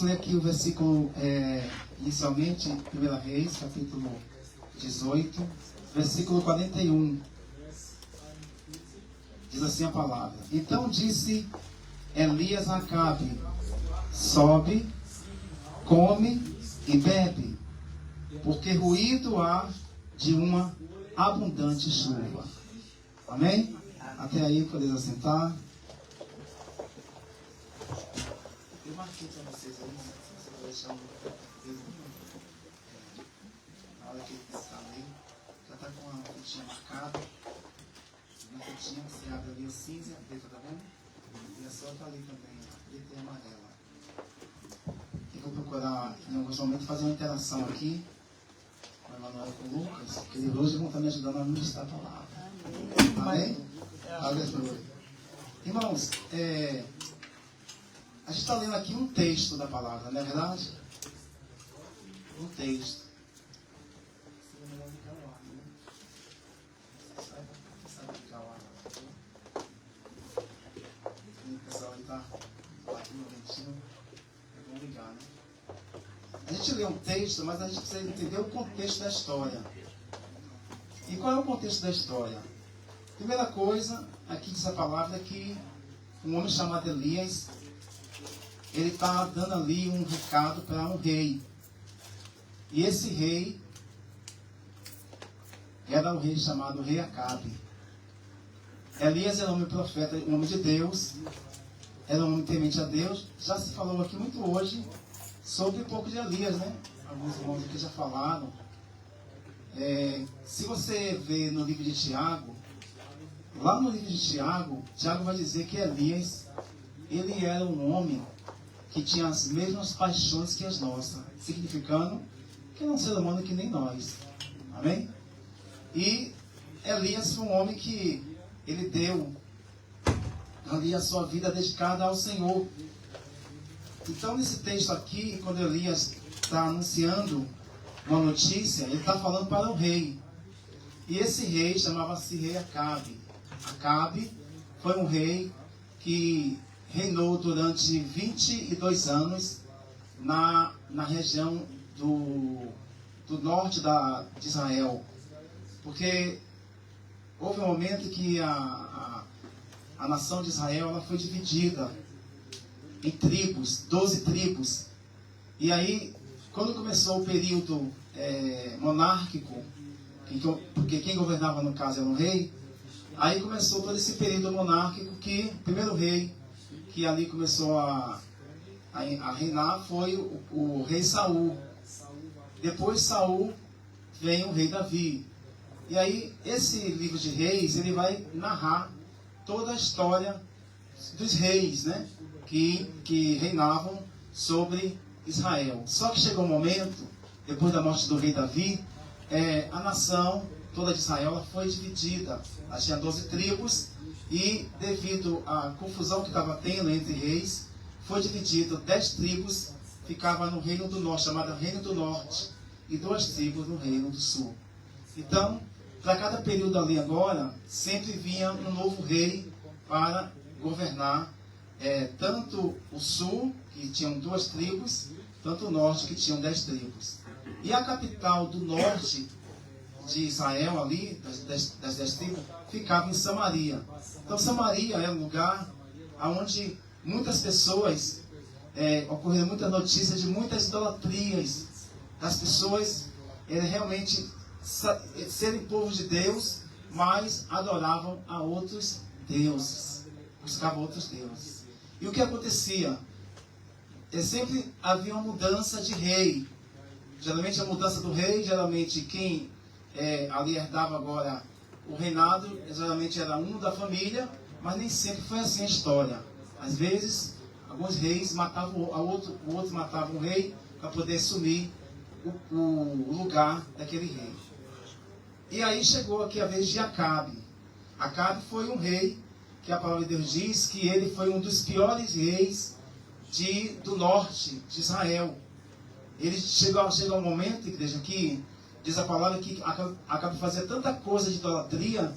vamos ler aqui o versículo, inicialmente, 1 Reis, capítulo 18, versículo 41. Diz assim a palavra: Então disse Elias a Acabe: sobe, come e bebe, porque ruído há de uma abundante chuva. Amém? Até aí, podeis assentar. Eu marquei para vocês aí, se vocês vão deixar na hora que ele pensar ali, já está com uma fitinha marcada. Na fitinha você abre ali o cinza, a preta, tá vendo? E a sua está ali também, a preta e a amarela. Eu vou procurar em alguns momentos fazer uma interação aqui com o Emanuel e com o Lucas, que eles hoje vão estar me ajudando a ministrar a palavra. Amém? Aleluia. Irmãos, a gente está lendo aqui um texto da palavra, não é verdade? Um texto. Sabe ligar o ar? O pessoal aí está aqui no ventinho. É bom ligar, né? A gente lê um texto, mas a gente precisa entender o contexto da história. E qual é o contexto da história? Primeira coisa, aqui diz a palavra que um homem chamado Elias, ele está dando ali um recado para um rei. E esse rei era o rei chamado Rei Acabe. Elias era um homem profeta, um homem de Deus, era um homem temente a Deus. Já se falou aqui muito hoje sobre um pouco de Elias, né? Alguns irmãos aqui já falaram. Se você vê no livro de Tiago, lá no livro de Tiago, Tiago vai dizer que Elias, ele era um homem que tinha as mesmas paixões que as nossas, significando que era um ser humano que nem nós. Amém? E Elias foi um homem que ele deu ali a sua vida dedicada ao Senhor. Então, nesse texto aqui, quando Elias está anunciando uma notícia, ele está falando para o rei. E esse rei chamava-se Rei Acabe. Acabe foi um rei que reinou durante 22 anos na região do norte de Israel. Porque houve um momento que a nação de Israel ela foi dividida em tribos, 12 tribos. E aí, quando começou o período monárquico, porque quem governava no caso era um rei, aí começou todo esse período monárquico que o primeiro rei que ali começou a reinar foi o rei Saul. Depois Saul vem o rei Davi. E aí esse livro de Reis, ele vai narrar toda a história dos reis, né, que reinavam sobre Israel. Só que chegou um momento, depois da morte do rei Davi, a nação toda de Israel ela foi dividida. Ela tinha 12 tribos e devido à confusão que estava tendo entre reis, foi dividido 10 tribos, ficava no reino do norte, chamado Reino do Norte, e 2 tribos no Reino do Sul. Então, para cada período ali agora, sempre vinha um novo rei para governar tanto o sul, que tinham 2 tribos, tanto o norte, que tinham 10 tribos. E a capital do norte de Israel ali, das 10 tribos, ficava em Samaria. Então Samaria é um lugar onde muitas pessoas, ocorreram muitas notícias de muitas idolatrias, das pessoas realmente serem povo de Deus, mas adoravam a outros deuses, buscavam outros deuses. E o que acontecia? Sempre havia uma mudança de rei. Geralmente a mudança do rei, geralmente quem ali herdava agora o reinado, geralmente era um da família, mas nem sempre foi assim a história. Às vezes, alguns reis matavam o outro matava um rei para poder assumir o lugar daquele rei. E aí chegou aqui a vez de Acabe. Acabe foi um rei que a palavra de Deus diz que ele foi um dos piores reis do norte de Israel. Ele chegou um momento, igreja, que diz a palavra que Acabe fazia tanta coisa de idolatria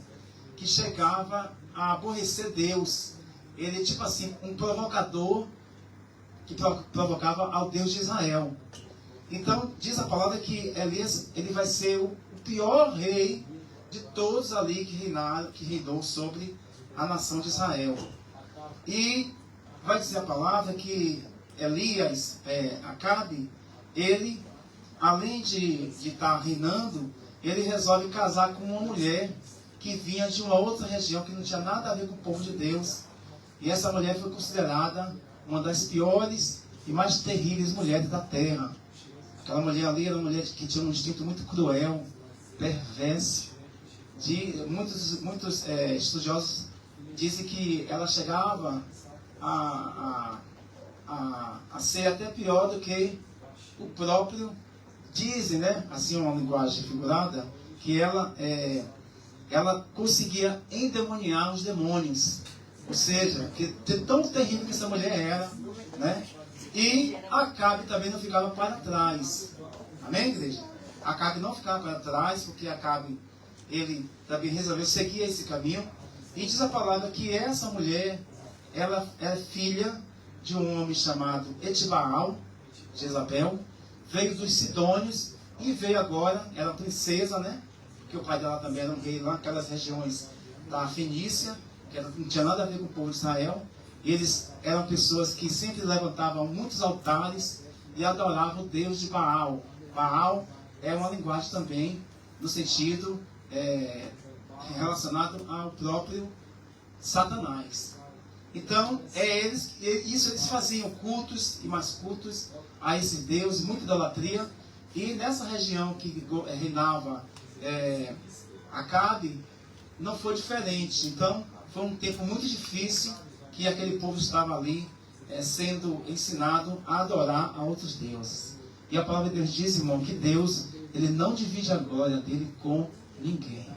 que chegava a aborrecer Deus. Ele, tipo assim, um provocador que provocava ao Deus de Israel. Então, diz a palavra que Elias, ele vai ser o pior rei de todos ali que reinou sobre a nação de Israel. E vai dizer a palavra que Elias, Acabe, ele, além de estar reinando, ele resolve casar com uma mulher que vinha de uma outra região, que não tinha nada a ver com o povo de Deus. E essa mulher foi considerada uma das piores e mais terríveis mulheres da terra. Aquela mulher ali era uma mulher que tinha um instinto muito cruel, perverso. Muitos estudiosos dizem que ela chegava a ser até pior do que o próprio. Dizem, né, assim uma linguagem figurada, que ela conseguia endemoniar os demônios. Ou seja, que tão terrível que essa mulher era, né? E Acabe também não ficava para trás. Amém, igreja? Acabe não ficava para trás, porque Acabe, ele também resolveu seguir esse caminho. E diz a palavra que essa mulher, ela é filha de um homem chamado Etibaal, Jezabel, veio dos Sidônios e veio agora, era princesa, né? Porque o pai dela também era um rei lá naquelas regiões da Fenícia, que não tinha nada a ver com o povo de Israel. Eles eram pessoas que sempre levantavam muitos altares e adoravam o Deus de Baal. Baal é uma linguagem também no sentido relacionado ao próprio Satanás. Então, eles faziam cultos e mais cultos a esse Deus, muita idolatria. E nessa região que reinava Acabe, não foi diferente. Então, foi um tempo muito difícil que aquele povo estava ali sendo ensinado a adorar a outros deuses. E a palavra de Deus diz, irmão, que Deus, ele não divide a glória dele com ninguém.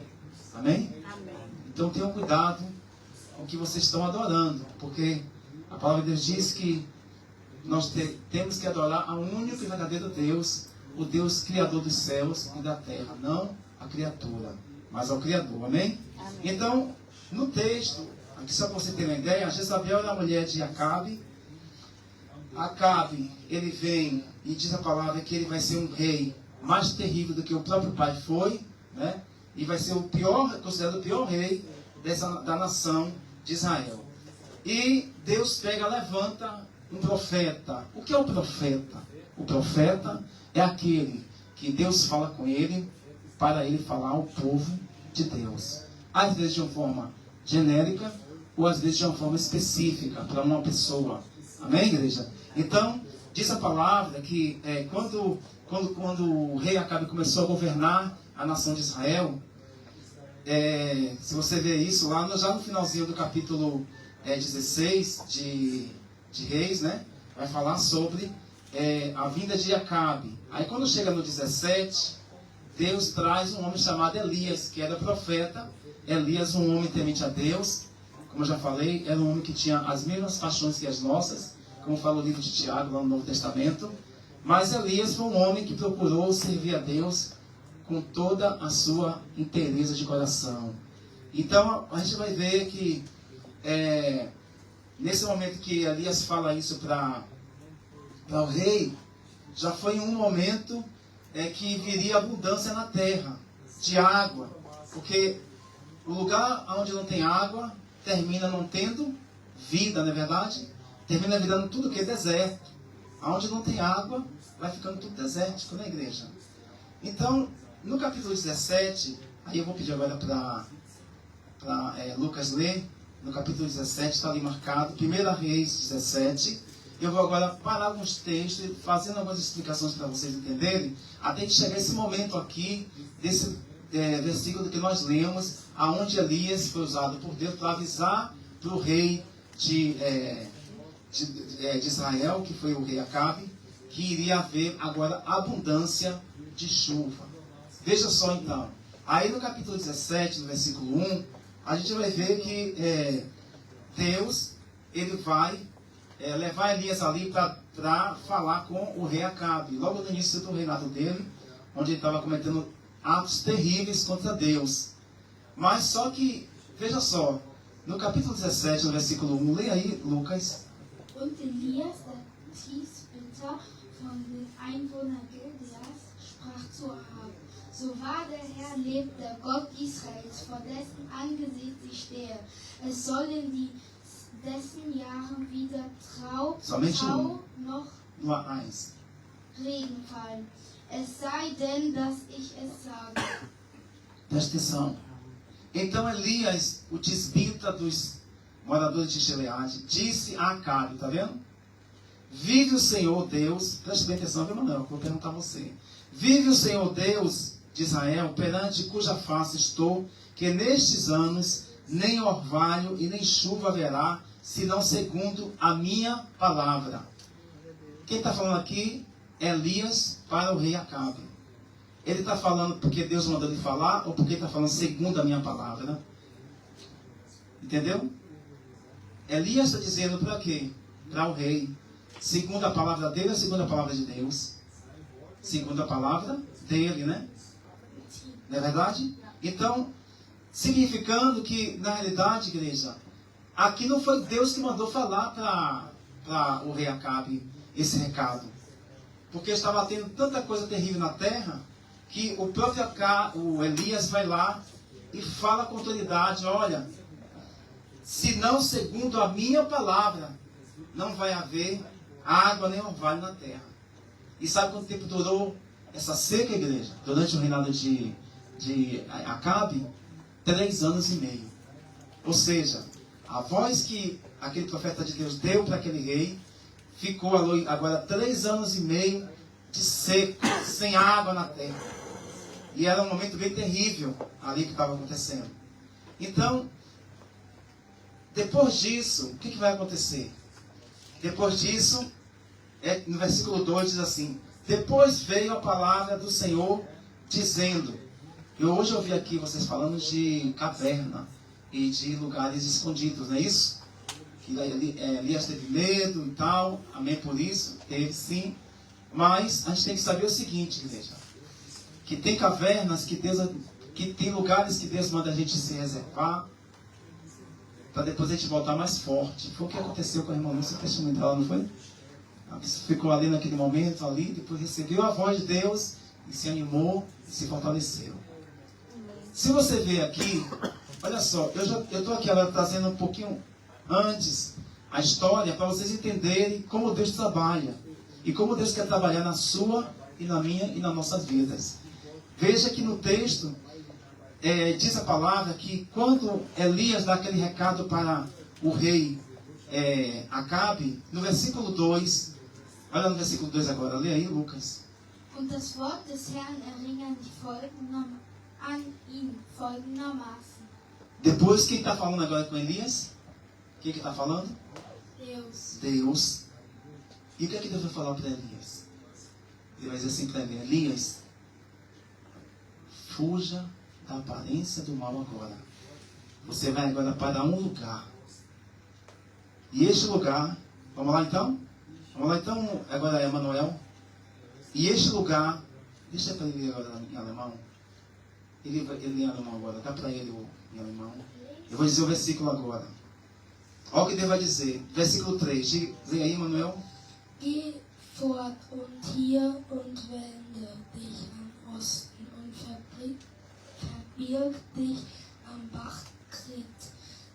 Amém? Amém. Então tenham cuidado com o que vocês estão adorando, porque a palavra de Deus diz que nós temos que adorar ao único e verdadeiro Deus, o Deus criador dos céus e da terra, não a criatura, mas ao Criador. Amém? Amém. Então, no texto, aqui só para você ter uma ideia, Jezabel era a mulher de Acabe. Acabe, ele vem e diz a palavra que ele vai ser um rei mais terrível do que o próprio pai foi, né? E vai ser o pior, considerado o pior rei da nação de Israel. E Deus levanta um profeta. O que é o profeta? O profeta é aquele que Deus fala com ele para ele falar ao povo de Deus. Às vezes de uma forma genérica ou às vezes de uma forma específica para uma pessoa. Amém, igreja? Então, diz a palavra que quando o rei Acabe começou a governar a nação de Israel, se você ver isso lá, já no finalzinho do capítulo 16 de Reis, né, vai falar sobre a vinda de Acabe. Aí quando chega no 17, Deus traz um homem chamado Elias, que era profeta. Elias, um homem temente a Deus, como eu já falei, era um homem que tinha as mesmas paixões que as nossas, como fala o livro de Tiago, lá no Novo Testamento. Mas Elias foi um homem que procurou servir a Deus com toda a sua inteireza de coração. Então, a gente vai ver que, nesse momento que Elias fala isso para o rei, já foi um momento que viria abundância na terra, de água. Porque o lugar onde não tem água, termina não tendo vida, não é verdade? Termina virando tudo que é deserto. Onde não tem água, vai ficando tudo desértico na igreja. Então, no capítulo 17, aí eu vou pedir agora para Lucas ler. No capítulo 17 está ali marcado, 1 Reis 17. Eu vou agora parar alguns textos, fazendo algumas explicações para vocês entenderem, até que chegar esse momento aqui, desse versículo que nós lemos, aonde Elias foi usado por Deus para avisar para o rei de Israel, que foi o rei Acabe, que iria haver agora abundância de chuva. Veja só então, aí no capítulo 17, no versículo 1, a gente vai ver que Deus, ele vai levar Elias ali para falar com o rei Acabe, logo no início do reinado dele, onde ele estava cometendo atos terríveis contra Deus. Mas só que, veja só, no capítulo 17, no versículo 1, leia aí, Lucas. Quando Elias Tiefwinter von den Einwohnern Gileads, sprach zu Ahab: So wahr der Herr lebt, der Gott Israels, vor dessen Angesicht ich stehe. Es soll in dessen Jahren wieder Trau noch Regen fallen. Es sei denn, dass ich es sage. Presta atenção. Então Elias, o tisbita dos moradores de Gileade, disse a Acabe, tá vendo? Vive o Senhor Deus, preste bem atenção, viu, Manuel? Vou perguntar a você. Vive o Senhor Deus de Israel, perante cuja face estou, que nestes anos nem orvalho e nem chuva haverá, senão segundo a minha palavra. Quem está falando aqui é Elias para o rei Acabe. Ele está falando porque Deus mandou ele falar ou porque ele está falando segundo a minha palavra? Entendeu? Elias está dizendo para quê? Para o rei. Segundo a palavra dele ou segundo a palavra de Deus? Segundo a palavra dele, né? Não é verdade? Então, significando que, na realidade, igreja, aqui não foi Deus que mandou falar para o rei Acabe esse recado. Porque estava tendo tanta coisa terrível na terra, que o próprio o Elias vai lá e fala com autoridade: olha, se não segundo a minha palavra, não vai haver água nem orvalho na terra. E sabe quanto tempo durou essa seca, igreja? Durante o reinado de Acabe? 3 anos e meio. Ou seja, a voz que aquele profeta de Deus deu para aquele rei ficou agora 3 anos e meio de seco, sem água na terra. E era um momento bem terrível ali que estava acontecendo. Então, depois disso, o que vai acontecer? Depois disso, no versículo 2 diz assim: depois veio a palavra do Senhor dizendo. Eu hoje ouvi aqui vocês falando de caverna e de lugares escondidos, não é isso? Que Elias teve medo e tal, amém por isso, teve sim. Mas a gente tem que saber o seguinte, igreja, que tem cavernas, que tem lugares que Deus manda a gente se reservar, para depois a gente voltar mais forte. Foi o que aconteceu com a irmã Lúcia, testemunho dela, não foi? Ela ficou ali naquele momento, ali, depois recebeu a voz de Deus e se animou e se fortaleceu. Se você ver aqui, olha só, eu estou aqui agora trazendo um pouquinho antes a história para vocês entenderem como Deus trabalha e como Deus quer trabalhar na sua e na minha e nas nossas vidas. Veja que no texto diz a palavra que quando Elias dá aquele recado para o rei Acabe, no versículo 2, olha no versículo 2 agora, lê aí, Lucas. Und das Wort des Herrn erging an ihn folgendermaßen. Depois, quem está falando agora com Elias? Quem que está falando? Deus. Deus. E o que é que Deus vai falar para Elias? Ele vai dizer assim para ele: Elias, fuja da aparência do mal agora. Você vai agora para um lugar. E este lugar, vamos lá então? Vamos lá então, agora é Emanuel. E este lugar, deixa para ele agora em alemão. Ele em alemão agora, dá para ele em alemão. Eu vou dizer o versículo agora. Olha o que Deus vai dizer. Versículo 3. Lê aí, Manuel. Geh fort und hier und wende dich am Osten und verbirg dich am Bach Krit,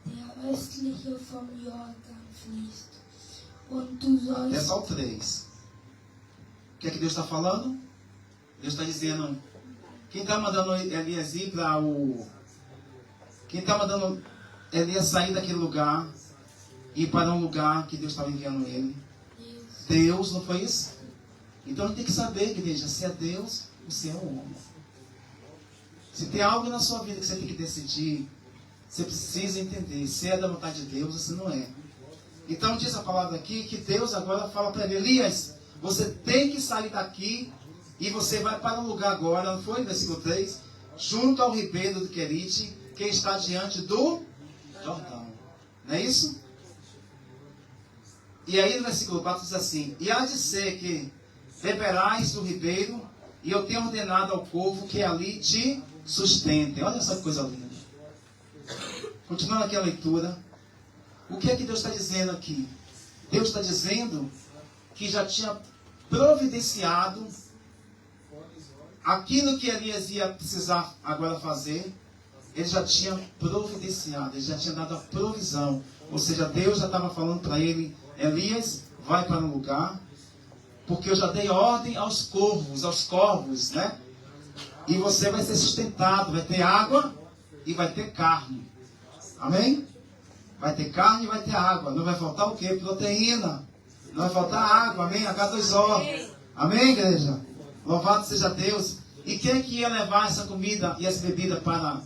der östliche vom Jordan fließt. Und du sollst... É só o 3. O que é que Deus está falando? Deus está dizendo... Quem está mandando Elias ir para o... Quem está mandando Elias sair daquele lugar e ir para um lugar que Deus estava enviando ele? Deus, não foi isso? Então a gente tem que saber, igreja, se é Deus ou se é o homem. Se tem algo na sua vida que você tem que decidir, você precisa entender se é da vontade de Deus ou se não é. Então diz a palavra aqui que Deus agora fala para ele: Elias, você tem que sair daqui e você vai para um lugar agora, não foi? Versículo 3, junto ao ribeiro do Querite, que está diante do Jordão. Não é isso? E aí no versículo 4 diz assim: e há de ser que beberás do ribeiro, e eu tenho ordenado ao povo que ali te sustentem. Olha só que coisa linda. Continuando aqui a leitura. O que é que Deus está dizendo aqui? Deus está dizendo que já tinha providenciado aquilo que Elias ia precisar agora fazer. Ele já tinha providenciado, ele já tinha dado a provisão. Ou seja, Deus já estava falando para ele: Elias, vai para um lugar, porque eu já dei ordem aos corvos, né? E você vai ser sustentado, vai ter água e vai ter carne. Amém? Vai ter carne e vai ter água. Não vai faltar o quê? Proteína. Não vai faltar água. Amém? H2O. Amém, igreja? Louvado seja Deus. E quem é que ia levar essa comida e essa bebida para...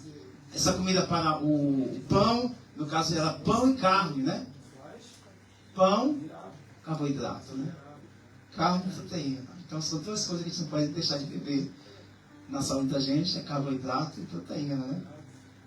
Essa comida para o pão? No caso era pão e carne, né? Pão, carboidrato, né? Carne e proteína. Então são duas coisas que a gente não pode deixar de beber na saúde da gente, é carboidrato e proteína, né?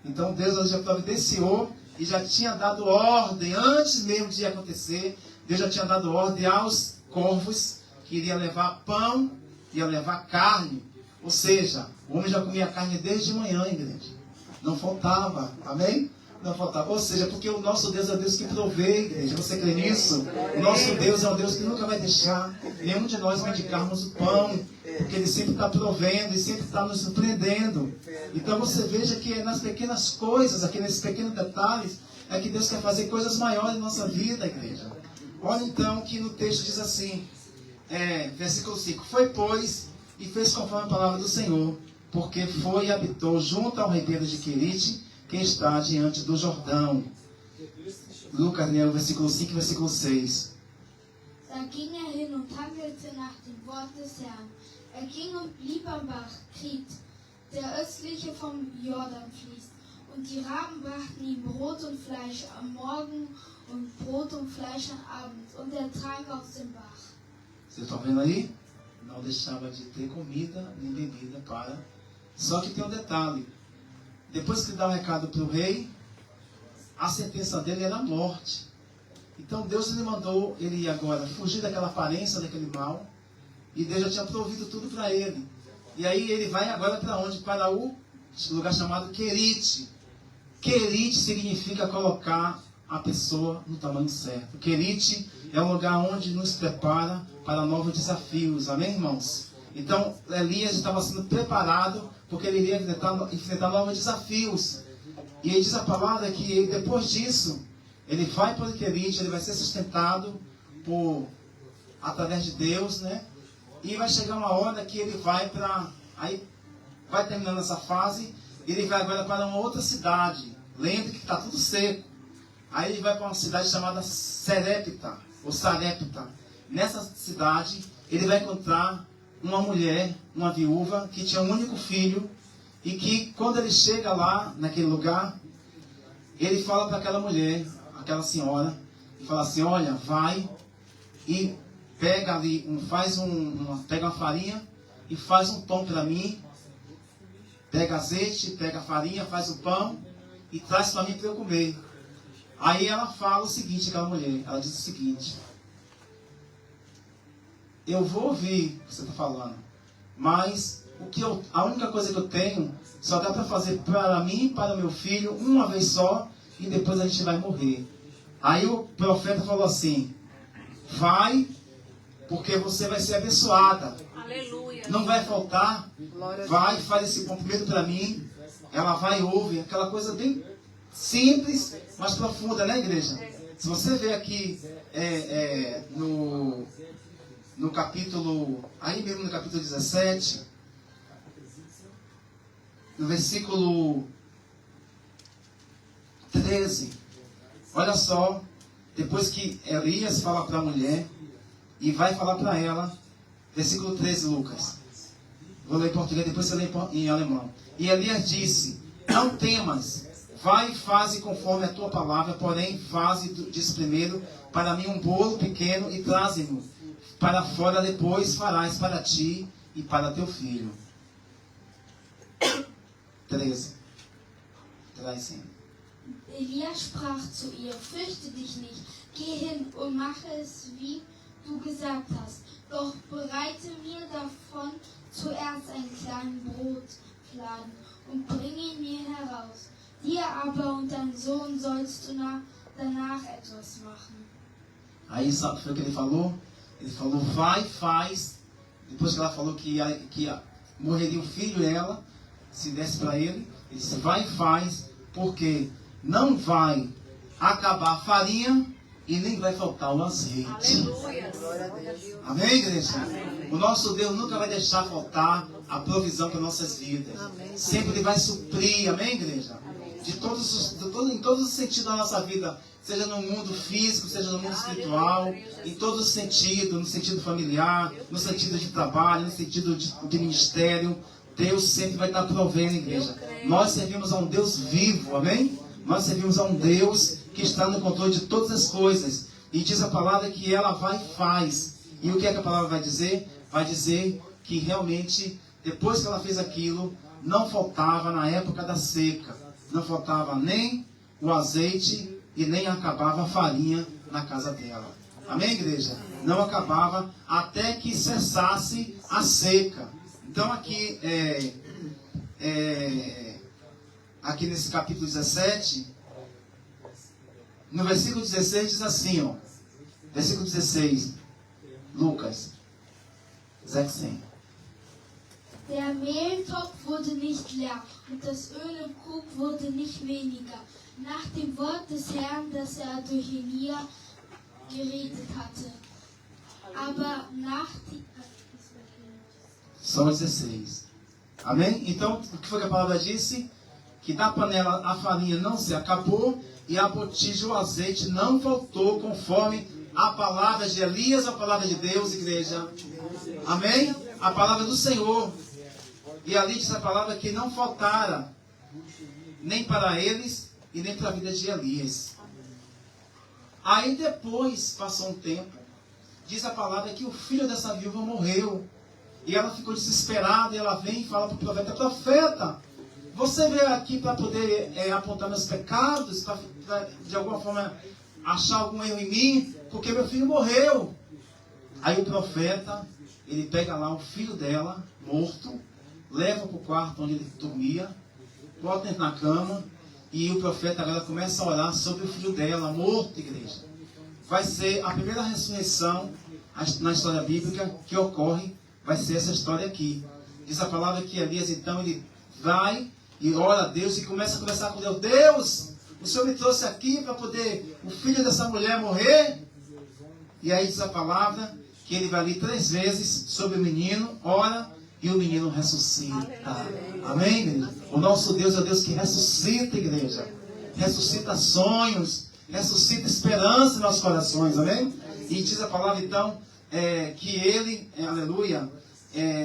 Então Deus já providenciou e já tinha dado ordem, antes mesmo de acontecer, Deus já tinha dado ordem aos corvos que iria levar pão, ia levar carne. Ou seja, o homem já comia carne desde manhã, igreja. Não faltava, amém? Não faltava. Ou seja, porque o nosso Deus é o Deus que provê, igreja. Você crê nisso? O nosso Deus é um Deus que nunca vai deixar nenhum de nós mendigarmos o pão, porque Ele sempre está provendo e sempre está nos surpreendendo. Então você veja que é nas pequenas coisas, aqui nesses pequenos detalhes, é que Deus quer fazer coisas maiores na nossa vida, igreja. Olha então que no texto diz assim, versículo 5: Foi, pois, e fez conforme a palavra do Senhor, porque foi e habitou junto ao ribeiro de Querite, que está diante do Jordão. Lucas, né, versículo 5 e versículo 6. Da ging hin und handelte nach dem Wort des Herrn. Ging und blieb am Bach Krit, der östliche vom Jordan fließt. Und die Raben brachten ihm Brot und Fleisch am Morgen und Brot und Fleisch am Abend. Und trank aus dem Bach. Vocês estão vendo aí? Não deixava de ter comida nem bebida para... Só que tem um detalhe. Depois que ele dá o recado para o rei, a sentença dele era a morte. Então Deus lhe mandou ele ir agora fugir daquela aparência, daquele mal. E Deus já tinha provido tudo para ele. E aí ele vai agora para onde? Para o lugar chamado Querite. Querite significa colocar a pessoa no tamanho certo. Querite é um lugar onde nos prepara para novos desafios. Amém, irmãos? Então Elias estava sendo preparado porque ele iria enfrentar novos desafios. E aí diz a palavra que depois disso, ele vai para o Querite, ele vai ser sustentado através de Deus, né? E vai chegar uma hora que ele vai para... Aí vai terminando essa fase, ele vai agora para uma outra cidade. Lembre que está tudo seco. Aí ele vai para uma cidade chamada Sarepta, ou Sarepta. Nessa cidade, ele vai encontrar uma mulher, uma viúva, que tinha um único filho, e que quando ele chega lá, naquele lugar, ele fala para aquela mulher, aquela senhora, e fala assim: olha, vai e pega ali, pega uma farinha e faz um pão para mim, pega azeite, pega a farinha, faz o pão e traz para mim para eu comer. Aí ela fala o seguinte, aquela mulher, ela diz o seguinte: eu vou ouvir o que você está falando, mas a única coisa que eu tenho só dá para fazer para mim e para o meu filho uma vez só, e depois a gente vai morrer. Aí o profeta falou assim: vai, porque você vai ser abençoada. Aleluia. Não vai faltar. Vai, faz esse pão primeiro para mim. Ela vai e ouve, aquela coisa bem simples, mas profunda, né, igreja? Se você ver aqui no capítulo, aí mesmo no capítulo 17, no versículo 13, olha só, depois que Elias fala para a mulher, e vai falar para ela, versículo 13, Lucas. Vou ler em português, depois você lê em alemão. E Elias disse: não temas, vai e faze conforme a tua palavra, porém faze, diz primeiro, para mim um bolo pequeno e traze-mo para fora, depois farás para ti e para teu filho. 13. 13. Elias sprach zu ihr: Fürchte dich nicht, geh hin und mache es, wie du gesagt hast. Doch bereite mir davon zuerst einen kleinen Brotfladen und bring ihn mir heraus. Dir aber und dein Sohn sollst du danach etwas machen. Aí sabe o que ele falou? Ele falou, vai, faz. Depois que ela falou que morreria o filho dela, se desse para ele, ele disse, vai e faz, porque não vai acabar a farinha e nem vai faltar o azeite. Aleluia. Glória a Deus. Amém, igreja? Amém. O nosso Deus nunca vai deixar faltar a provisão para nossas vidas. Amém. Sempre Ele vai suprir, amém, igreja? Em todos os sentidos da nossa vida, seja no mundo físico, seja no mundo espiritual, em todos os sentidos, no sentido familiar, no sentido de trabalho, no sentido de ministério, Deus sempre vai estar provendo, igreja. Nós servimos a um Deus vivo, amém? Nós servimos a um Deus que está no controle de todas as coisas. E diz a palavra que ela vai e faz. E o que é que a palavra vai dizer? Vai dizer que realmente, depois que ela fez aquilo, não faltava na época da seca. Não faltava nem o azeite e nem acabava a farinha na casa dela. Amém, igreja? Não acabava até que cessasse a seca. Então aqui, aqui nesse capítulo 17, no versículo 16 diz assim, ó. Versículo 16, Lukas 16. Der Mehltopf wurde nicht leer und das Öl im Krug wurde nicht weniger, nach dem Wort des Herrn, das durch Elia geredet hatte. Aber nach die... São 16. Amém? Então, o que foi que a palavra disse? Que da panela a farinha não se acabou e a botija, o azeite não faltou, conforme a palavra de Elias, a palavra de Deus, igreja. Amém? A palavra do Senhor. E ali diz a palavra que não faltara, nem para eles e nem para a vida de Elias. Aí depois, passou um tempo, diz a palavra que o filho dessa viúva morreu. E ela ficou desesperada, e ela vem e fala para o profeta, profeta, você veio aqui para poder apontar meus pecados, para de alguma forma achar algum erro em mim, porque meu filho morreu. Aí o profeta, ele pega lá o filho dela, morto, leva para o quarto onde ele dormia, bota ele na cama, e o profeta agora começa a orar sobre o filho dela, morto, igreja. Vai ser a primeira ressurreição na história bíblica que ocorre, vai ser essa história aqui. Diz a palavra que Elias, então, ele vai e ora a Deus e começa a conversar com Deus. Deus, o Senhor me trouxe aqui para poder o filho dessa mulher morrer. E aí diz a palavra que ele vai ali 3 vezes sobre o menino, ora, e o menino ressuscita. Amém, igreja? O nosso Deus é o Deus que ressuscita, igreja. Ressuscita sonhos, ressuscita esperança em nossos corações, amém? E diz a palavra, então, que ele, aleluia,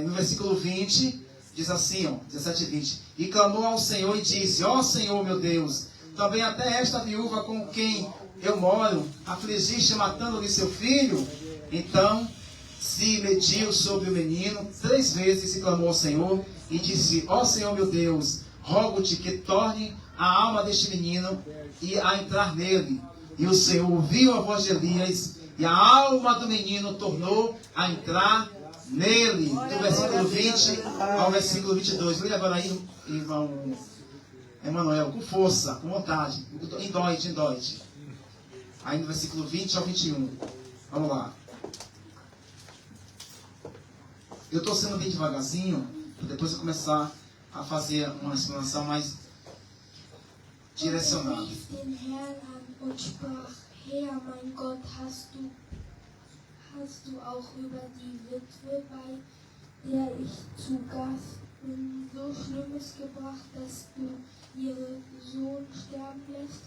no versículo 20, diz assim, ó, 17 e 20, e clamou ao Senhor e disse, ó Senhor meu Deus, também até esta viúva com quem eu moro, afligiste matando-lhe seu filho. Então se mediu sobre o menino 3 vezes e clamou ao Senhor e disse, ó Senhor meu Deus, rogo-te que torne a alma deste menino e a entrar nele. E o Senhor ouviu a voz de Elias e a alma do menino tornou a entrar nele. Do versículo 20 ao versículo 22. Leia agora aí, irmão Emanuel, com força, com vontade, em doide. Aí no versículo 20 ao 21. Vamos lá. Eu estou sendo bem devagarzinho, para depois eu começar a fazer uma explanação mais direcionada. Und er rief den Herrn an und sprach, Herr, mein Gott, hast du auch über die Witwe, bei der ich zu Gast bin, so Schlimmes gebracht, dass du ihren Sohn sterben lässt?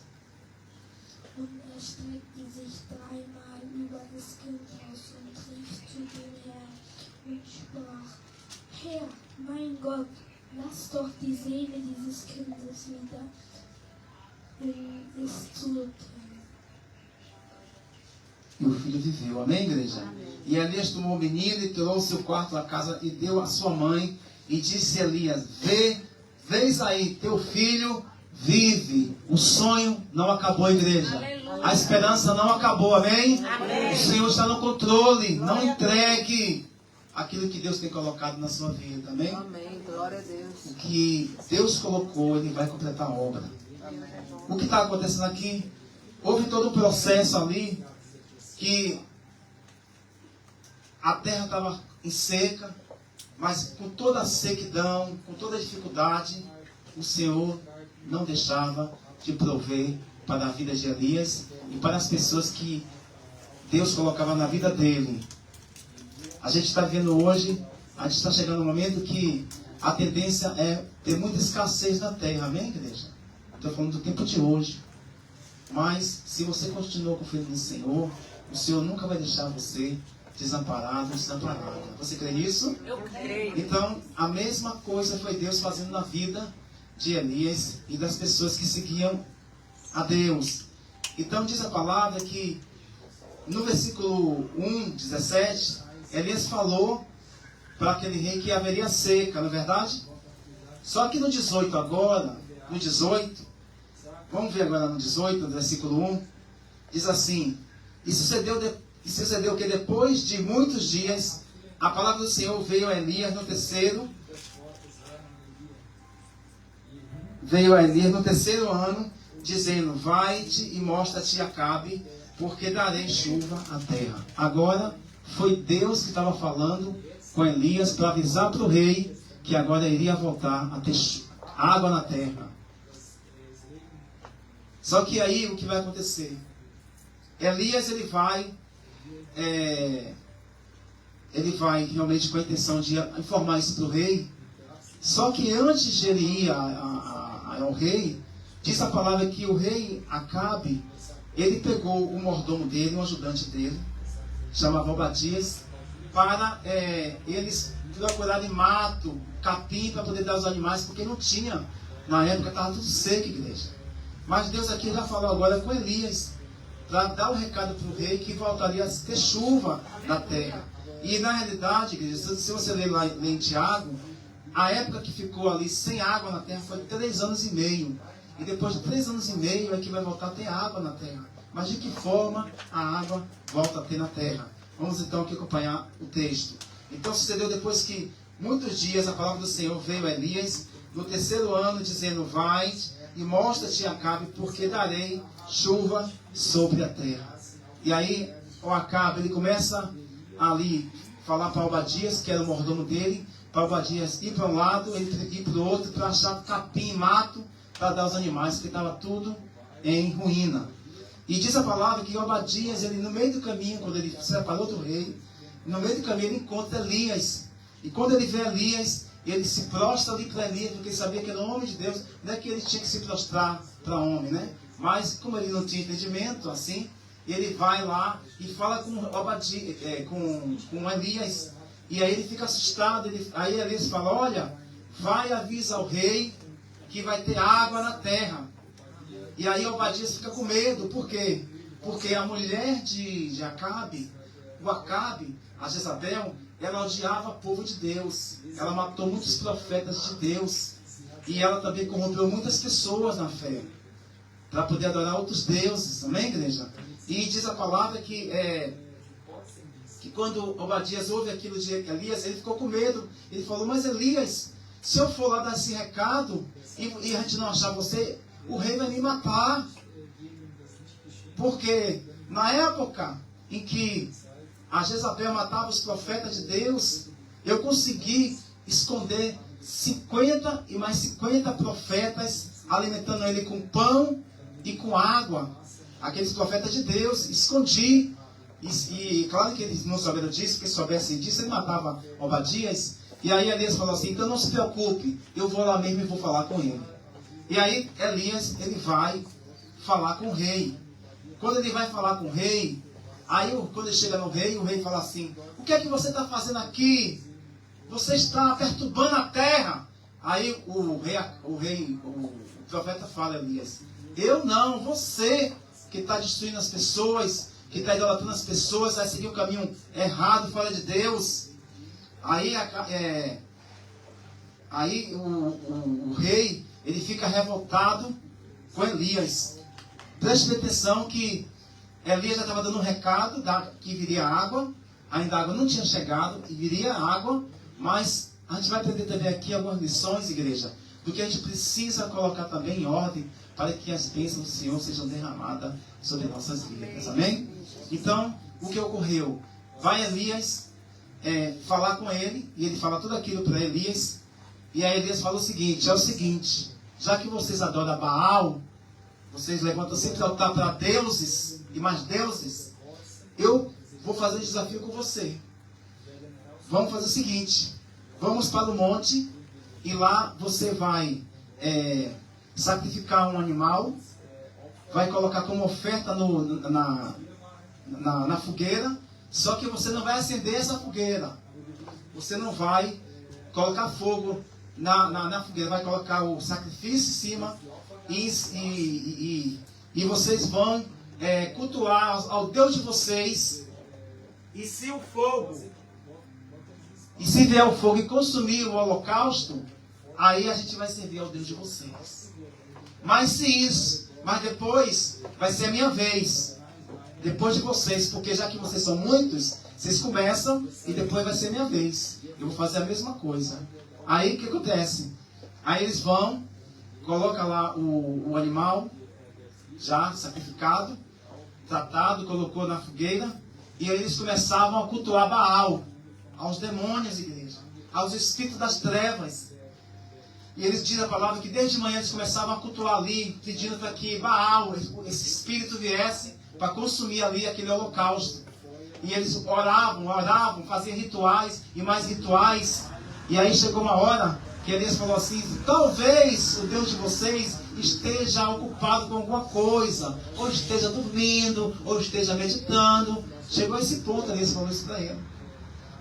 Und er streckte sich 3-mal über das Kind aus und rief zu dem Herrn und sprach, Herr, mein Gott, lass doch die Seele dieses Kindes wieder in es zurückkehren. E o filho viveu, amém, igreja? Amém. E Elias tomou o menino e trouxe o quarto da casa e deu à sua mãe e disse a Elias, vês aí, teu filho vive. O sonho não acabou, igreja. Aleluia. A esperança não acabou, amém? Amém? O Senhor está no controle. Não entregue aquilo que Deus tem colocado na sua vida, amém? Amém, glória a Deus. O que Deus colocou, Ele vai completar a obra. Amém. O que está acontecendo aqui? Houve todo um processo ali que a terra estava em seca, mas com toda a sequidão, com toda a dificuldade, o Senhor não deixava de prover para a vida de Elias e para as pessoas que Deus colocava na vida dele. A gente está vendo hoje, a gente está chegando no momento que a tendência é ter muita escassez na terra, amém, igreja? Estou falando do tempo de hoje. Mas, se você continua confiando no Senhor, o Senhor nunca vai deixar você desamparado, desamparada. Você crê nisso? Eu creio. Então, a mesma coisa foi Deus fazendo na vida de Elias e das pessoas que seguiam a Deus. Então, diz a palavra que no versículo 1, 17, Elias falou para aquele rei que haveria seca, não é verdade? Só que no 18 agora, no 18, vamos ver agora no 18, no versículo 1, diz assim: E sucedeu que depois de muitos dias, a palavra do Senhor veio a Elias no terceiro ano, dizendo: Vai-te e mostra-te a Acabe, porque darei chuva à terra. Agora foi Deus que estava falando com Elias para avisar para o rei que agora iria voltar a ter água na terra. Só que aí o que vai acontecer? Elias ele vai realmente com a intenção de informar isso para o rei. Só que antes de ele ir ao rei, diz a palavra que o rei Acabe, ele pegou o mordomo dele, um ajudante dele, chamava Obadias, para eles procurarem mato, capim, para poder dar aos animais, porque não tinha. Na época estava tudo seco, igreja. Mas Deus aqui já falou agora com Elias, para dar o recado para o rei que voltaria a ter chuva na terra. E na realidade, igreja, se você ler lá em Tiago, a época que ficou ali sem água na terra foi 3 anos e meio. E depois de 3 anos e meio é que vai voltar a ter água na terra. Mas de que forma a água volta a ter na terra? Vamos então aqui acompanhar o texto. Então sucedeu depois que muitos dias a palavra do Senhor veio a Elias no terceiro ano, dizendo: Vai e mostra-te a Acabe, porque darei chuva sobre a terra. E aí o Acabe, ele começa ali falar para Obadias, que era o mordomo dele, para Obadias ir para um lado, ele ir para o outro, para achar capim, mato, para dar aos animais, porque estava tudo em ruína. E diz a palavra que Obadias, ele no meio do caminho, quando ele se separou do rei, no meio do caminho ele encontra Elias. E quando ele vê Elias, ele se prostra ali para Elias, porque ele sabia que era um homem de Deus. Não é que ele tinha que se prostrar para homem, né? Mas como ele não tinha entendimento, assim, ele vai lá e fala com Obadias, com Elias. E aí ele fica assustado. Aí Elias fala: Olha, vai e avisa ao rei que vai ter água na terra. E aí Obadias fica com medo. Por quê? Porque a mulher de Acabe, o Acabe, a Jezabel, ela odiava o povo de Deus. Ela matou muitos profetas de Deus. E ela também corrompeu muitas pessoas na fé, para poder adorar outros deuses. Amém, igreja? E diz a palavra que quando Obadias ouve aquilo de Elias, ele ficou com medo. Ele falou: Mas Elias, se eu for lá dar esse recado e a gente não achar você, o rei vai me matar. Porque na época em que a Jezabel matava os profetas de Deus, eu consegui esconder 50 e mais 50 profetas, alimentando ele com pão e com água. Aqueles profetas de Deus, escondi. E claro que eles não souberam disso, porque se soubessem disso, ele matava Obadias. E aí Elias falou assim: Então não se preocupe, eu vou lá mesmo e vou falar com ele. E aí Elias, ele vai falar com o rei. Quando ele vai falar com o rei, aí quando ele chega no rei, o rei fala assim: O que é que você está fazendo aqui? Você está perturbando a terra. Aí o profeta fala: Elias, eu não, você que está destruindo as pessoas, que está idolatrando as pessoas, vai seguir um caminho errado, fora de Deus. Aí o rei, ele fica revoltado com Elias. Preste atenção que Elias já estava dando um recado que viria água. Ainda a água não tinha chegado e viria água. Mas a gente vai aprender também aqui algumas lições, igreja, do que a gente precisa colocar também em ordem para que as bênçãos do Senhor sejam derramadas sobre nossas vidas. Amém? Então, o que ocorreu? Vai Elias falar com ele, e ele fala tudo aquilo para Elias. E aí Elias fala o seguinte: é o seguinte, já que vocês adoram Baal, vocês levantam sempre altar para deuses e mais deuses, eu vou fazer um desafio com você. Vamos fazer o seguinte: vamos para o monte e lá você vai sacrificar um animal, vai colocar como oferta na fogueira, só que você não vai acender essa fogueira, você não vai colocar fogo na fogueira, vai colocar o sacrifício em cima e vocês vão cultuar ao Deus de vocês. E se vier o fogo e consumir o holocausto, aí a gente vai servir ao Deus de vocês. Mas depois vai ser a minha vez, depois de vocês, porque já que vocês são muitos, vocês começam e depois vai ser a minha vez. Eu vou fazer a mesma coisa. Aí o que acontece? Aí eles vão, colocam lá o animal já sacrificado, tratado, colocou na fogueira, e aí eles começavam a cultuar Baal, aos demônios, igreja, aos espíritos das trevas. E eles dizem a palavra que desde manhã eles começavam a cultuar ali, pedindo para que Baal, esse espírito, viesse para consumir ali aquele holocausto. E eles oravam, faziam rituais e mais rituais. E aí chegou uma hora que Elias falou assim: talvez o Deus de vocês esteja ocupado com alguma coisa, ou esteja dormindo, ou esteja meditando. Chegou a esse ponto, Elias falou isso para ele.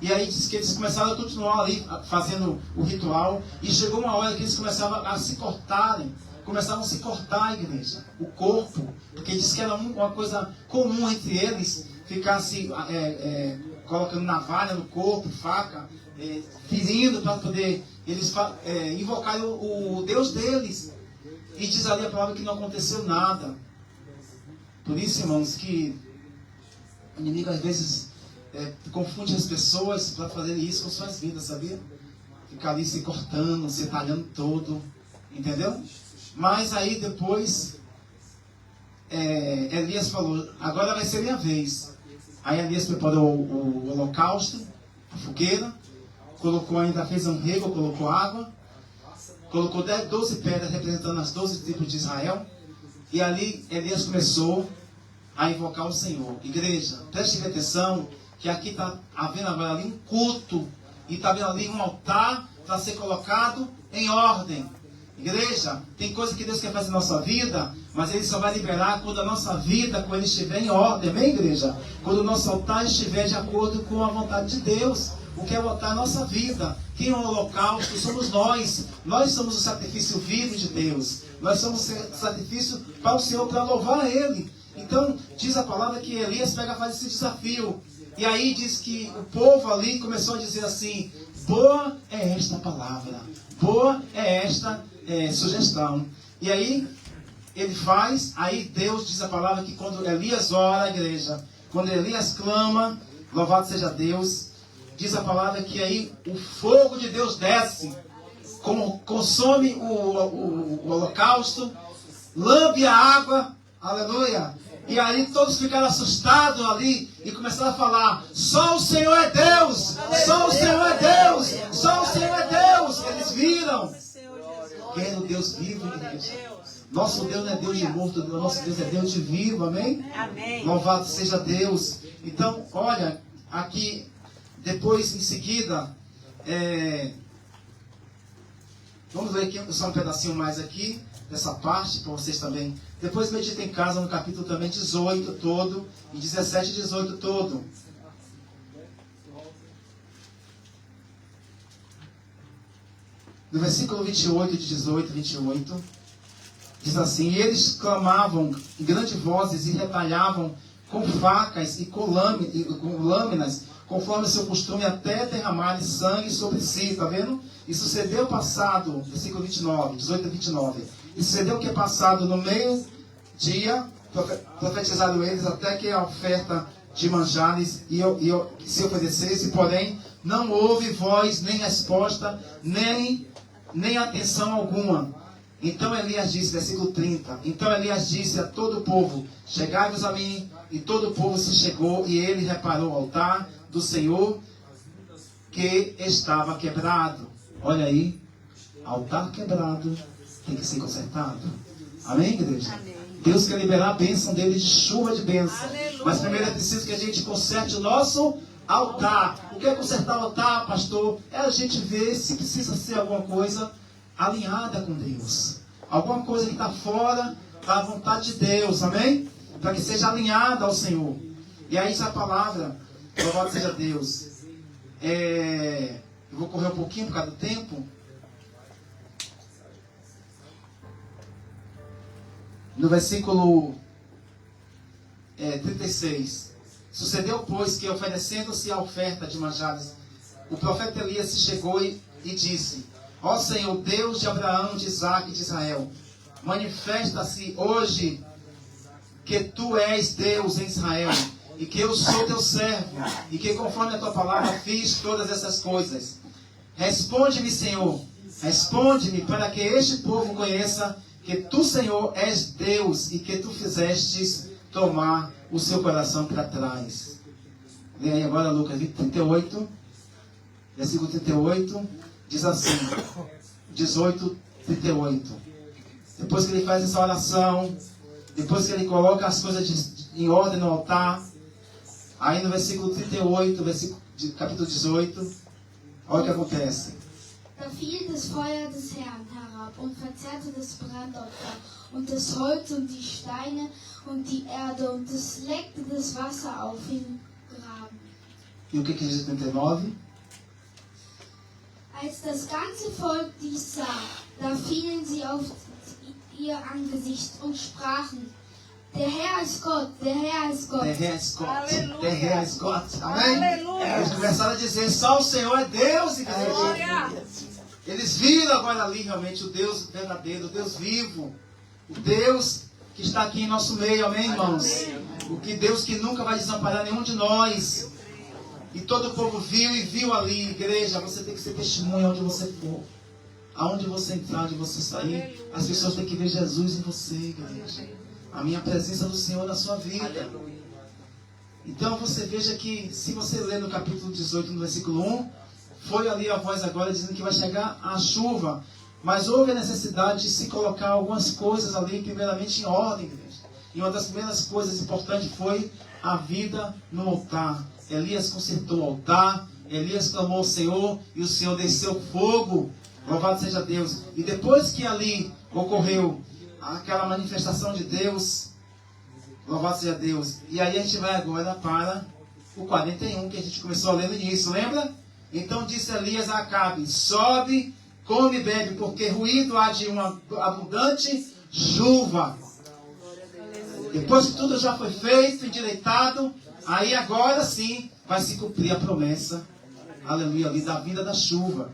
E aí diz que eles começaram a continuar ali fazendo o ritual. E chegou uma hora que eles começavam a se cortarem. Começavam a se cortar, a igreja, o corpo. Porque diz que era uma coisa comum entre eles, ficar se colocando navalha no corpo, faca, ferindo para poder eles invocarem o Deus deles. E diz ali a palavra que não aconteceu nada. Por isso, irmãos, que o inimigo às vezes confunde as pessoas para fazer isso com suas vidas, sabia? Ficar ali se cortando, se talhando todo, entendeu? Mas aí depois Elias falou: agora vai ser minha vez. Aí Elias preparou o holocausto, a fogueira, colocou ainda, fez um rego, colocou água, colocou 12 pedras representando as 12 tribos de Israel. E ali Elias começou a invocar o Senhor. Igreja, preste atenção, que aqui está havendo agora ali um culto, e está havendo ali um altar para ser colocado em ordem. Igreja, tem coisa que Deus quer fazer na nossa vida, mas Ele só vai liberar quando a nossa vida, quando Ele estiver em ordem, amém, igreja? Quando o nosso altar estiver de acordo com a vontade de Deus. O que é o altar? A nossa vida. Quem é o holocausto? Somos nós. Nós somos o sacrifício vivo de Deus. Nós somos o sacrifício para o Senhor, para louvar Ele. Então, diz a palavra que Elias faz esse desafio. E aí diz que o povo ali começou a dizer assim: boa é esta palavra, boa é esta sugestão. E aí ele faz, aí Deus diz a palavra que quando Elias ora, a igreja, quando Elias clama, louvado seja Deus, diz a palavra que aí o fogo de Deus desce, consome o holocausto, lambe a água, aleluia. E aí todos ficaram assustados ali e começaram a falar: só o Senhor é Deus, só o Senhor é Deus, só o Senhor é Deus. Eles viram quem é o Deus vivo, igreja. Nosso Deus não é Deus de morto, nosso Deus é Deus de vivo, amém? Amém. Louvado seja Deus. Então, olha, aqui, depois, em seguida, vamos ler aqui só um pedacinho mais aqui, dessa parte, para vocês também. Depois medita em casa no capítulo também 18 todo, e 17 e 18 todo. No versículo 28 de 18 e 28, diz assim: e eles clamavam em grandes vozes e retalhavam com facas e com lâminas, conforme seu costume, até derramarem sangue sobre si. Está vendo? E sucedeu passado, versículo 29, 18 a 29. E sucedeu que passado no meio-dia, profetizaram eles até que a oferta de manjares se oferecesse, porém não houve voz, nem resposta, nem atenção alguma. Então Elias disse, versículo 30, então Elias disse a todo o povo: chegai-vos a mim. E todo o povo se chegou, e ele reparou o altar do Senhor que estava quebrado. Olha aí, altar quebrado tem que ser consertado. Amém, igreja? Amém. Deus quer liberar a bênção dele de chuva de bênção. Aleluia. Mas primeiro é preciso que a gente conserte o nosso altar. O que é consertar o altar, pastor? É a gente ver se precisa ser alguma coisa alinhada com Deus. Alguma coisa que está fora da vontade de Deus, amém? Para que seja alinhada ao Senhor. E aí essa palavra, louvado seja Deus. Eu vou correr um pouquinho por causa do tempo. No versículo 36. Sucedeu, pois, que oferecendo-se a oferta de manjares, o profeta Elias se chegou e disse: Ó Senhor, Deus de Abraão, de Isaque e de Israel, manifesta-se hoje que tu és Deus em Israel, e que eu sou teu servo, e que conforme a tua palavra fiz todas essas coisas. Responde-me, Senhor, responde-me, para que este povo conheça que tu, Senhor, és Deus, e que tu fizestes tomar o seu coração para trás. Lê aí agora Lucas 38, versículo 38, diz assim, 18, 38. Depois que ele faz essa oração, depois que ele coloca as coisas em ordem no altar, aí no versículo 38, capítulo 18, olha o que acontece. Da fiel das Feuer des Herrn herab und verzehrte das Brandopfer und das Holz und die Steine und die Erde und es leckte das Wasser auf im Graben. E o que diz 39? Als das ganze Volk dies sah, da fielen sie auf ihr Angesicht und sprachen: Der Herr ist Gott, der Herr ist Gott. Der Herr ist Gott. Aleluia. Der Herr ist Gott. Amém? Aleluia. Eles começaram a dizer, só o Senhor é Deus, igreja. Glória. Eles viram agora ali realmente o Deus verdadeiro, o Deus vivo, o Deus que está aqui em nosso meio, amém, irmãos? O que Deus que nunca vai desamparar nenhum de nós. E todo o povo viu ali, igreja, você tem que ser testemunha onde você for. Aonde você entrar, onde você sair, as pessoas têm que ver Jesus em você, igreja. A minha presença do Senhor na sua vida. Então você veja que, se você ler no capítulo 18, no versículo 1, foi ali a voz agora dizendo que vai chegar a chuva. Mas houve a necessidade de se colocar algumas coisas ali, primeiramente em ordem, igreja. E uma das primeiras coisas importantes foi a vida no altar. Elias consertou o altar, Elias clamou ao Senhor e o Senhor desceu fogo. Louvado seja Deus. E depois que ali ocorreu aquela manifestação de Deus, louvado seja Deus. E aí a gente vai agora para o 41, que a gente começou a ler no início, lembra? Então disse Elias a Acabe: sobe, come e bebe, porque ruído há de uma abundante chuva. Depois que tudo já foi feito, endireitado, aí agora sim vai se cumprir a promessa, aleluia, ali da vinda da chuva.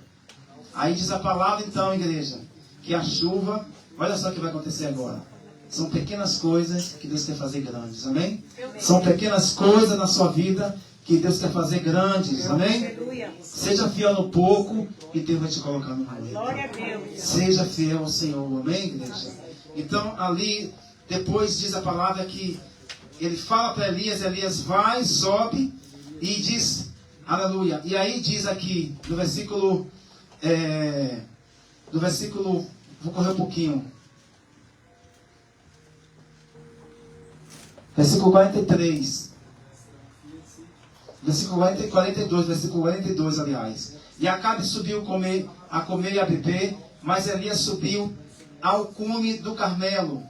Aí diz a palavra então, igreja, que a chuva, olha só o que vai acontecer agora. São pequenas coisas que Deus quer fazer grandes, amém? São pequenas coisas na sua vida que Deus quer fazer grandes, amém? Seja fiel no pouco e Deus vai te colocar no muito. Glória a Deus. Seja fiel ao Senhor, amém, igreja? Então ali, depois diz a palavra que ele fala para Elias, Elias vai, sobe e diz, aleluia. E aí diz aqui, no versículo, vou correr um pouquinho. Versículo 43. Versículo 42, versículo 42, aliás. E Acabe subiu a comer e a beber, mas Elias subiu ao cume do Carmelo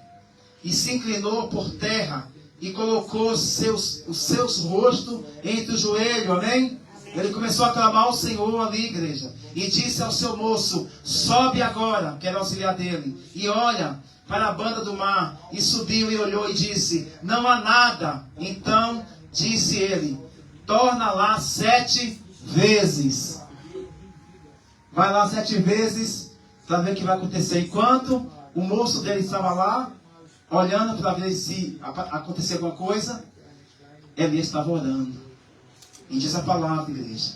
e se inclinou por terra e colocou os seus rostos entre os joelhos, amém? Ele começou a clamar ao Senhor ali, igreja, e disse ao seu moço: sobe agora, que era auxiliar dele, e olha para a banda do mar. E subiu e olhou e disse: não há nada. Então disse ele: torna lá 7 vezes. Vai lá 7 vezes para ver o que vai acontecer. Enquanto o moço dele estava lá, olhando para ver se acontecia alguma coisa, Elias estava orando. E diz a palavra, igreja.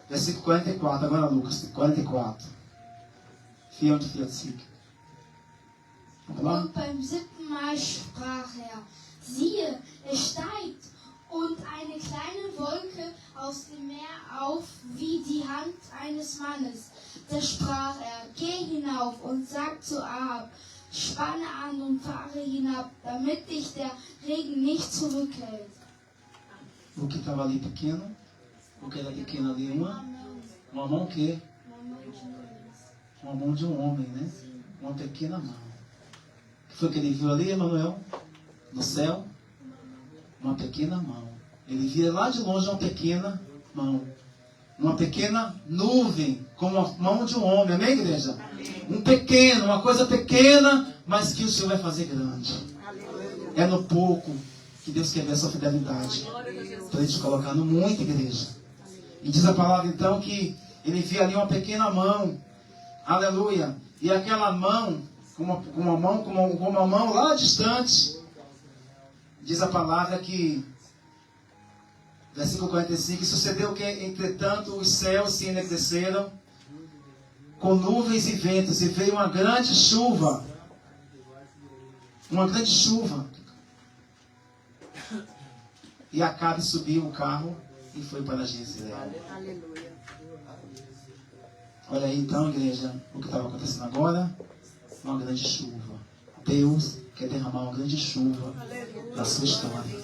Versículo 44, agora Lucas, 44. 44. Vamos lá? Und beim 7. Mal sprach er: siehe, es steigt und eine kleine Wolke aus dem Meer auf wie die Hand eines Mannes. Da sprach er, geh hinauf und sag zu Ahab, spanne an und fahre hinab, damit dich der Regen nicht zurückhält. O que estava ali pequeno? O que era pequeno ali? Uma mão o quê? Uma mão de um homem, né? Uma pequena mão. O que foi que ele viu ali, Emanuel? No céu? Uma pequena mão. Ele via lá de longe uma pequena mão. Uma pequena nuvem, como a mão de um homem. Amém, igreja? Um pequeno, uma coisa pequena, mas que o Senhor vai fazer grande. É no pouco que Deus quer ver a sua fidelidade. Para a gente colocar no muito, igreja. E diz a palavra então que ele via ali uma pequena mão. Aleluia. E aquela mão, como uma mão lá distante. Diz a palavra que, versículo 45, sucedeu que, entretanto, os céus se enegreceram com nuvens e ventos, e veio uma grande chuva. Uma grande chuva. E Acabe subiu o carro e foi para Jezreel. Aleluia. Olha aí então, igreja, o que estava acontecendo agora? Uma grande chuva. Deus quer derramar uma grande chuva na sua história.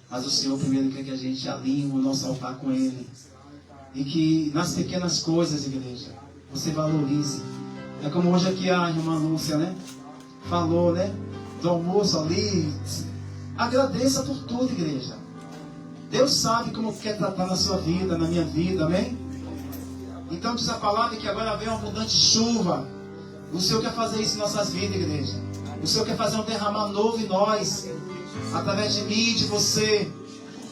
Mas o Senhor primeiro quer que a gente alinhe o nosso altar com Ele. E que nas pequenas coisas, igreja, você valorize. É como hoje aqui a irmã Lúcia, né? Falou, né? Do almoço ali. Agradeça por tudo, igreja. Deus sabe como quer tratar na sua vida, na minha vida, amém? Então diz a palavra que agora vem uma abundante chuva. O Senhor quer fazer isso em nossas vidas, igreja. O Senhor quer fazer um derramar novo em nós. Através de mim, de você.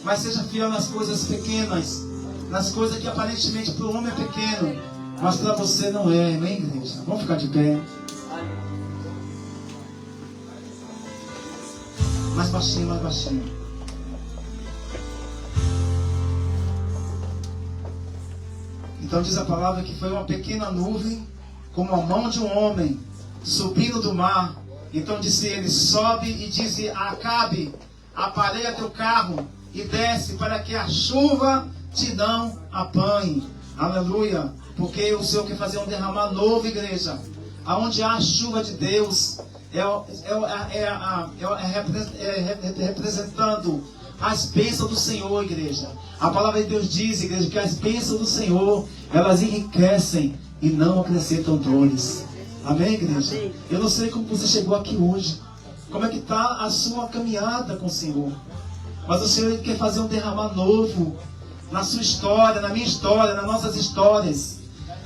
Mas seja fiel nas coisas pequenas. Nas coisas que aparentemente para o homem é pequeno. Mas para você não é, amém, igreja? Vamos ficar de pé. Mais baixinho, mais baixinho. Então diz a palavra que foi uma pequena nuvem, como a mão de um homem, subindo do mar. Então disse ele, sobe e disse a Acabe, aparelha teu carro e desce para que a chuva te não apanhe. Aleluia. Porque o Senhor quer fazer um derramar novo, igreja. Aonde há a chuva de Deus, representando as bênçãos do Senhor, igreja. A palavra de Deus diz, igreja, que as bênçãos do Senhor, elas enriquecem e não acrescentam dores. Amém, igreja? Eu não sei como você chegou aqui hoje. Como é que está a sua caminhada com o Senhor. Mas o Senhor quer fazer um derramar novo na sua história, na minha história, nas nossas histórias.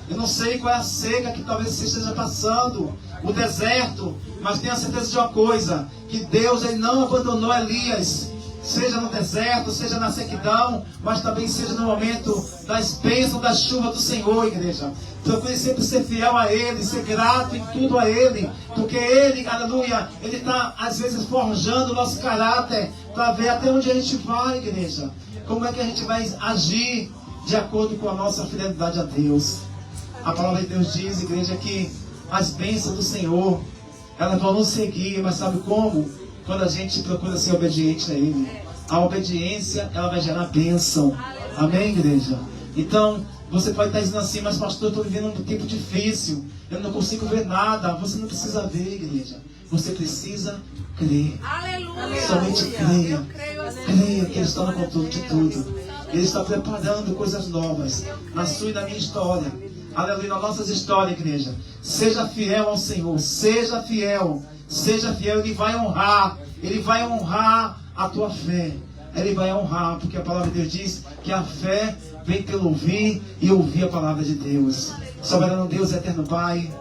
Eu não sei qual é a seca que talvez você esteja passando, o deserto, mas tenha certeza de uma coisa, que Deus ele não abandonou Elias, seja no deserto, seja na sequidão, mas também seja no momento das bênçãos da chuva do Senhor, igreja. Procure sempre ser fiel a Ele, ser grato em tudo a Ele, porque Ele, aleluia, Ele está às vezes forjando o nosso caráter, para ver até onde a gente vai, igreja. Como é que a gente vai agir de acordo com a nossa fidelidade a Deus. A palavra de Deus diz, igreja, que as bênçãos do Senhor, elas vão nos seguir, mas sabe como? Quando a gente procura ser obediente a Ele. A obediência, ela vai gerar bênção. Amém, igreja? Então, você pode estar dizendo assim, mas pastor, eu estou vivendo um tempo difícil, eu não consigo ver nada. Você não precisa ver, igreja. Você precisa crer. Aleluia. Somente creia. Assim. Creia que Ele está no controle de tudo. Ele está preparando coisas novas na sua e na minha história. Aleluia, nas nossas histórias, igreja. Seja fiel ao Senhor. Seja fiel. Seja fiel. Ele vai honrar. Ele vai honrar a tua fé. Ele vai honrar, porque a palavra de Deus diz que a fé vem pelo ouvir e ouvir a palavra de Deus. Soberano Deus, eterno Pai,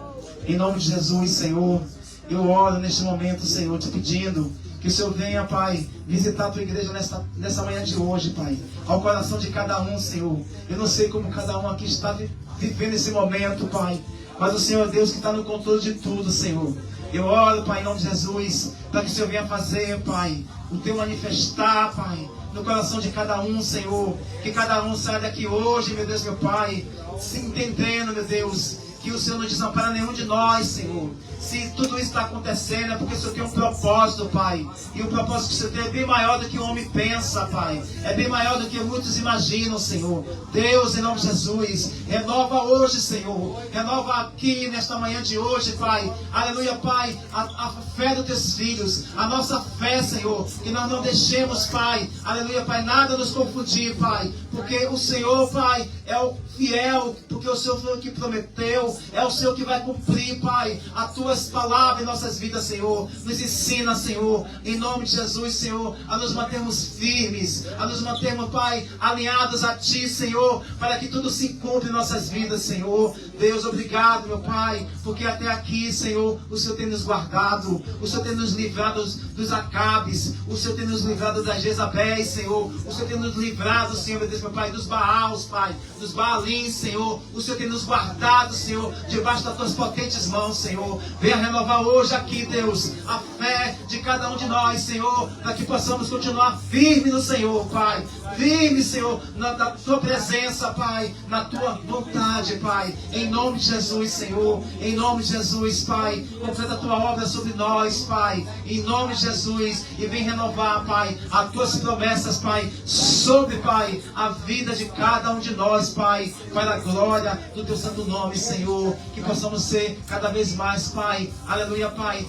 em nome de Jesus, Senhor, eu oro neste momento, Senhor, te pedindo que o Senhor venha, Pai, visitar a tua igreja nessa manhã de hoje, Pai, ao coração de cada um, Senhor. Eu não sei como cada um aqui está vivendo esse momento, Pai, mas o Senhor é Deus que está no controle de tudo, Senhor. Eu oro, Pai, em nome de Jesus, para que o Senhor venha fazer, Pai, o teu manifestar, Pai, no coração de cada um, Senhor. Que cada um saia daqui hoje, meu Deus, meu Pai, se entendendo, meu Deus, que o Senhor não desampara nenhum de nós, Senhor. Se tudo isso está acontecendo, é porque o Senhor tem um propósito, Pai. E o propósito que o Senhor tem é bem maior do que o homem pensa, Pai. É bem maior do que muitos imaginam, Senhor. Deus, em nome de Jesus, renova hoje, Senhor. Renova aqui, nesta manhã de hoje, Pai. Aleluia, Pai. A fé dos teus filhos. A nossa fé, Senhor. Que nós não deixemos, Pai. Aleluia, Pai. Nada nos confundir, Pai. Porque o Senhor, Pai, é o fiel. Porque o Senhor foi o que prometeu. É o Senhor que vai cumprir, Pai. A tua palavras em nossas vidas, Senhor. Nos ensina, Senhor, em nome de Jesus, Senhor, a nos mantermos firmes, a nos mantermos, Pai, alinhados a Ti, Senhor, para que tudo se cumpra em nossas vidas, Senhor. Deus, obrigado, meu Pai, porque até aqui, Senhor, o Senhor tem nos guardado, o Senhor tem nos livrado dos Acabes, o Senhor tem nos livrado das Jezabéis, Senhor, o Senhor tem nos livrado, Senhor, meu Deus, meu Pai, dos Baals, Pai, dos Baalins, Senhor, o Senhor tem nos guardado, Senhor, debaixo das Tuas potentes mãos, Senhor. Venha renovar hoje aqui, Deus, a fé de cada um de nós, Senhor, para que possamos continuar firme no Senhor, Pai. Firme, Senhor, na Tua presença, Pai, na Tua vontade, Pai. Em nome de Jesus, Senhor. Em nome de Jesus, Pai. Completa a Tua obra sobre nós, Pai. Em nome de Jesus. E vem renovar, Pai, as Tuas promessas, Pai, sobre, Pai, a vida de cada um de nós, Pai, para a glória do Teu santo nome, Senhor. Que possamos ser cada vez mais, Pai, aleluia, Pai,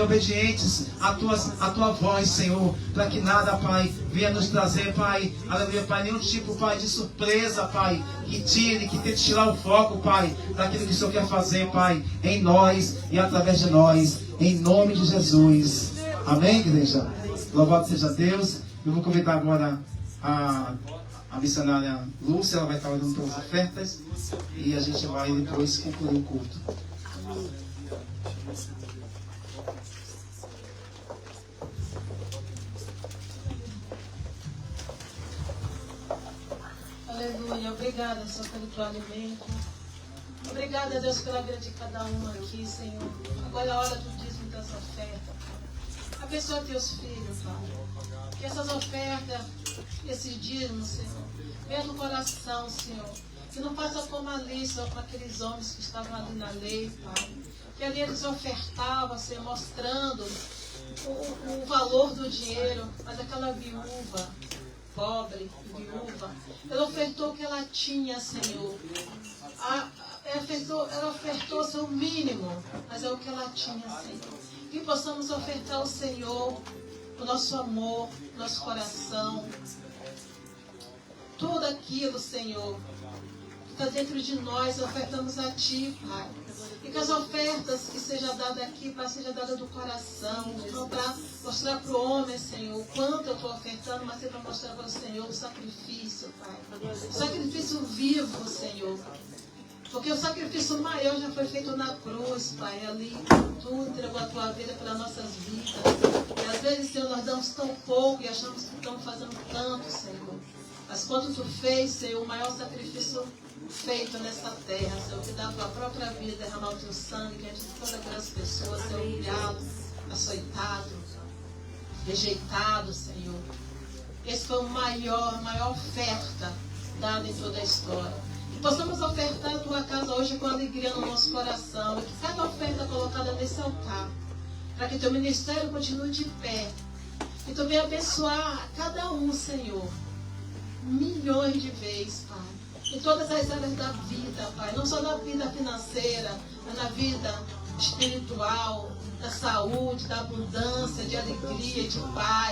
obedientes à tua voz, Senhor, para que nada, Pai, venha nos trazer, Pai, aleluia, Pai, nenhum tipo, Pai, de surpresa, Pai, que tente tirar o foco, Pai, daquilo que o Senhor quer fazer, Pai, em nós e através de nós, em nome de Jesus. Amém, igreja? Louvado seja Deus. Eu vou convidar agora a missionária Lúcia, ela vai estar olhando pelas ofertas e a gente vai depois concluir o culto. Aleluia, obrigada, Senhor, pelo teu alimento. Obrigada, Deus, pela vida de cada um aqui, Senhor. Agora é a hora do dízimo das ofertas. Abençoa teus filhos, Pai. Que essas ofertas, esses dízimos, Senhor, venham do coração, Senhor. Que não faça como ali, Senhor, com aqueles homens que estavam ali na lei, Pai. Que ali eles ofertavam, Senhor, mostrando o valor do dinheiro, mas aquela viúva, pobre, viúva, ela ofertou o que ela tinha, Senhor. Ela ofertou o seu mínimo, mas é o que ela tinha, Senhor. Que possamos ofertar ao Senhor o nosso amor, nosso coração, tudo aquilo, Senhor, que está dentro de nós, ofertamos a Ti, Pai. E que as ofertas que seja dada aqui, Pai, seja dada do coração, não para mostrar para o homem, Senhor, o quanto eu estou ofertando, mas é para mostrar para o Senhor o sacrifício, Pai. O sacrifício vivo, Senhor. Porque o sacrifício maior já foi feito na cruz, Pai. Ali Tu entregou a Tua vida pelas nossas vidas. E às vezes, Senhor, nós damos tão pouco e achamos que estamos fazendo tanto, Senhor. Mas quando Tu fez, Senhor, o maior sacrifício feito nessa terra, Senhor, que dá a Tua própria vida, derramar o Teu sangue diante de todas aquelas pessoas, ser humilhado, açoitado, rejeitado, Senhor. Esse foi a maior oferta dada em toda a história. Que possamos ofertar a Tua casa hoje com alegria no nosso coração. E que cada oferta colocada nesse altar, para que Teu ministério continue de pé. E Tu venha abençoar cada um, Senhor, milhões de vezes, Pai. Em todas as áreas da vida, Pai. Não só na vida financeira, mas na vida espiritual, da saúde, da abundância, de alegria, de paz.